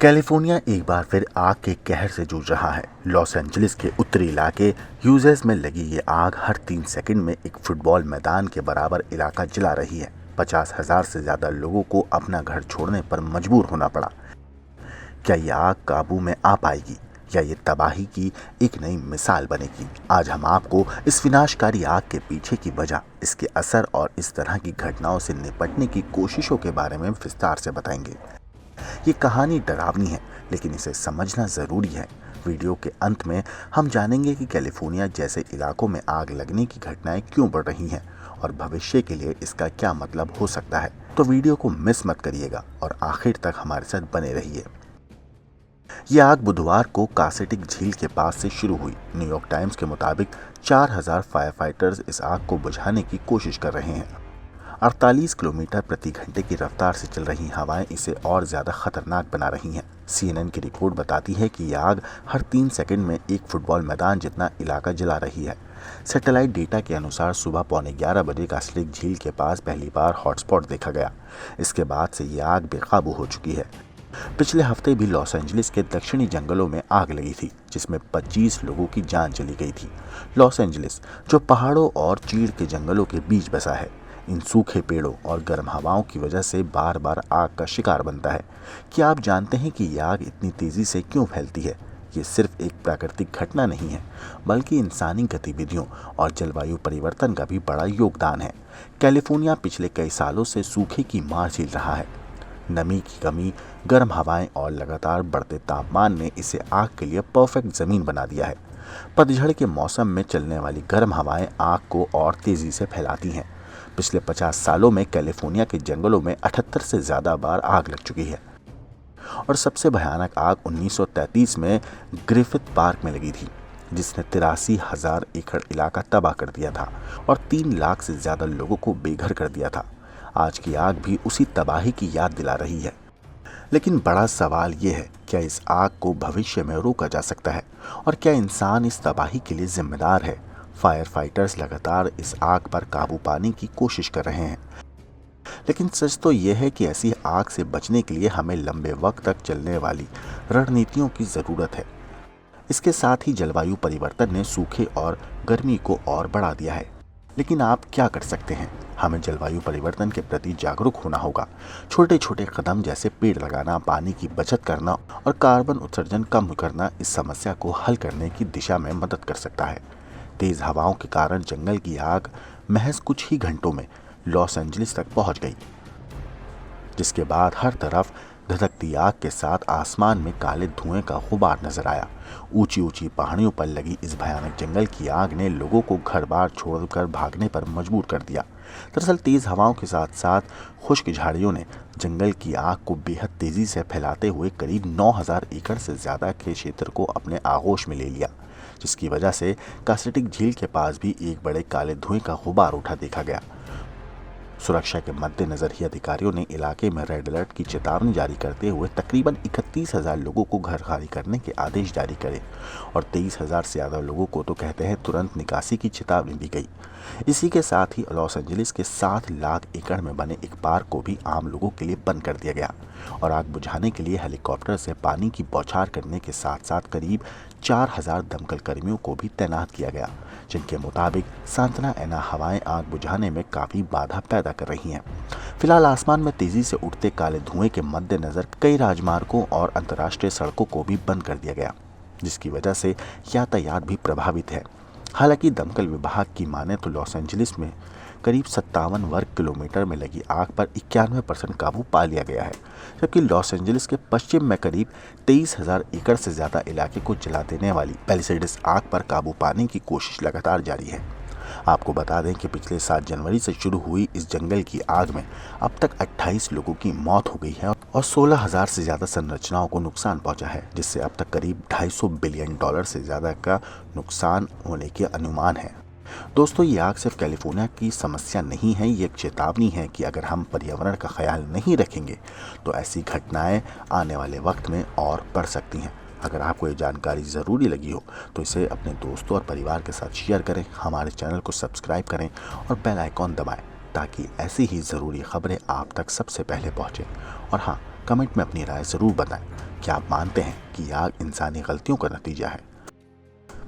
California एक बार फिर आग के कहर से जूझ रहा है। लॉस एंजलिस के उत्तरी इलाके ह्यूजेस में लगी ये आग हर 3 सेकंड में एक फुटबॉल मैदान के बराबर इलाका जला रही है। 50,000 से ज्यादा लोगों को अपना घर छोड़ने पर मजबूर होना पड़ा। क्या ये आग काबू में आ पाएगी या ये तबाही की एक नई मिसाल बनेगी? आज हम आपको इस विनाशकारी आग के पीछे की वजह, इसके असर और इस तरह की घटनाओं से निपटने की कोशिशों के बारे में विस्तार से बताएंगे। ये कहानी डरावनी है, लेकिन इसे समझना जरूरी है। वीडियो के अंत में हम जानेंगे कि कैलिफोर्निया जैसे इलाकों में आग लगने की घटनाएं क्यों बढ़ रही हैं और भविष्य के लिए इसका क्या मतलब हो सकता है। तो वीडियो को मिस मत करिएगा और आखिर तक हमारे साथ बने रहिए। ये आग बुधवार को कासेटिक झील के पास से शुरू हुई। न्यूयॉर्क टाइम्स के मुताबिक 4,000 फायर फाइटर्स इस आग को बुझाने की कोशिश कर रहे हैं। 48 किलोमीटर प्रति घंटे की रफ्तार से चल रही हवाएं इसे और ज्यादा खतरनाक बना रही हैं। CNN की रिपोर्ट बताती है कि यह आग हर 3 सेकंड में एक फुटबॉल मैदान जितना इलाका जला रही है। सैटेलाइट डेटा के अनुसार सुबह 11:15 बजे कास्टिक झील के पास पहली बार हॉटस्पॉट देखा गया। इसके बाद से ये आग बेकाबू हो चुकी है। पिछले हफ्ते भी लॉस एंजलिस के दक्षिणी जंगलों में आग लगी थी, जिसमें 25 लोगों की जान चली गई थी। लॉस एंजलिस, जो पहाड़ों और चीड़ के जंगलों के बीच बसा है, इन सूखे पेड़ों और गर्म हवाओं की वजह से बार बार आग का शिकार बनता है। क्या आप जानते हैं कि यह आग इतनी तेजी से क्यों फैलती है? ये सिर्फ एक प्राकृतिक घटना नहीं है, बल्कि इंसानी गतिविधियों और जलवायु परिवर्तन का भी बड़ा योगदान है। कैलिफोर्निया पिछले कई सालों से सूखे की मार झेल रहा है। नमी की कमी, गर्म हवाएं और लगातार बढ़ते तापमान ने इसे आग के लिए परफेक्ट जमीन बना दिया है। पतझड़ के मौसम में चलने वाली गर्म हवाएं आग को और तेजी से फैलाती हैं। पिछले 50 सालों में कैलिफोर्निया के जंगलों में 78 से ज्यादा बार आग लग चुकी है और सबसे भयानक आग 1933 में ग्रिफिथ पार्क में लगी थी, जिसने 83,000 एकड़ इलाका तबाह कर दिया था और 3 लाख से ज्यादा लोगों को बेघर कर दिया था। आज की आग भी उसी तबाही की याद दिला रही है। लेकिन बड़ा सवाल यह है, क्या इस आग को भविष्य में रोका जा सकता है और क्या इंसान इस तबाही के लिए जिम्मेदार है? फायर फाइटर्स लगातार इस आग पर काबू पाने की कोशिश कर रहे हैं, लेकिन सच तो यह है कि ऐसी आग से बचने के लिए हमें लंबे वक्त तक चलने वाली रणनीतियों की जरूरत है। इसके साथ ही जलवायु परिवर्तन ने सूखे और गर्मी को और बढ़ा दिया है। लेकिन आप क्या कर सकते हैं? हमें जलवायु परिवर्तन के प्रति जागरूक होना होगा। छोटे छोटे कदम जैसे पेड़ लगाना, पानी की बचत करना और कार्बन उत्सर्जन कम करना इस समस्या को हल करने की दिशा में मदद कर सकता है। तेज हवाओं के कारण जंगल की आग महज कुछ ही घंटों में लॉस एंजलिस तक पहुंच गई, जिसके बाद हर तरफ धधकती आग के साथ आसमान में काले धुएं का गुबार नजर आया। ऊंची ऊंची पहाड़ियों पर लगी इस भयानक जंगल की आग ने लोगों को घर बार छोड़कर भागने पर मजबूर कर दिया। दरअसल तेज हवाओं के साथ साथ खुश्क झाड़ियों ने जंगल की आग को बेहद तेजी से फैलाते हुए करीब 9,000 एकड़ से ज्यादा के क्षेत्र को अपने आगोश में ले लिया, जिसकी वजह से कासेटिक झील के पास भी एक बड़े काले धुएं का गुबार उठा देखा गया। सुरक्षा के मद्देनजर ही अधिकारियों ने इलाके में रेड अलर्ट की चेतावनी जारी करते हुए तकरीबन 31,000 लोगों को घर खाली करने के आदेश जारी करे और 23,000 से ज्यादा लोगों को तो कहते हैं तुरंत निकासी की चेतावनी दी गई। इसी के साथ ही लॉस एंजलिस के 7 लाख एकड़ में बने एक पार्क को भी आम लोगों के लिए बंद कर दिया गया और आग बुझाने के लिए हेलीकॉप्टर से पानी की बौछार करने के साथ साथ करीब 4,000 दमकल कर्मियों को भी तैनात किया गया, जिनके मुताबिक सांत्वना एना हवाएं आग बुझाने में काफी बाधा पैदा कर रही हैं। फिलहाल आसमान में तेजी से उठते काले धुएं के मद्देनजर कई राजमार्गों और अंतर्राष्ट्रीय सड़कों को भी बंद कर दिया गया, जिसकी वजह से यातायात भी प्रभावित है। हालांकि दमकल विभाग की माने तो लॉस एंजलिस में करीब 57 वर्ग किलोमीटर में लगी आग पर 91% काबू पा लिया गया है, जबकि लॉस एंजलिस के पश्चिम में करीब 23,000 एकड़ से ज्यादा इलाके को जला देने वाली पैलिसेड्स आग पर काबू पाने की कोशिश लगातार जारी है। आपको बता दें कि पिछले 7 जनवरी से शुरू हुई इस जंगल की आग में अब तक 28 लोगों की मौत हो गई है और 16,000 से ज्यादा संरचनाओं को नुकसान पहुंचा है, जिससे अब तक करीब $250 बिलियन से ज्यादा का नुकसान होने के अनुमान है। दोस्तों, ये आग सिर्फ कैलिफोर्निया की समस्या नहीं है, ये एक चेतावनी है कि अगर हम पर्यावरण का ख्याल नहीं रखेंगे तो ऐसी घटनाएं आने वाले वक्त में और बढ़ सकती हैं। अगर आपको ये जानकारी ज़रूरी लगी हो तो इसे अपने दोस्तों और परिवार के साथ शेयर करें, हमारे चैनल को सब्सक्राइब करें और बेल आइकॉन दबाएं ताकि ऐसी ही ज़रूरी खबरें आप तक सबसे पहले पहुँचें। और हाँ, कमेंट में अपनी राय ज़रूर बताएं क्या आप मानते हैं कि आग इंसानी गलतियों का नतीजा है?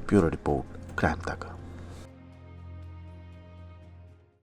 ब्यूरो रिपोर्ट, क्राइम तक।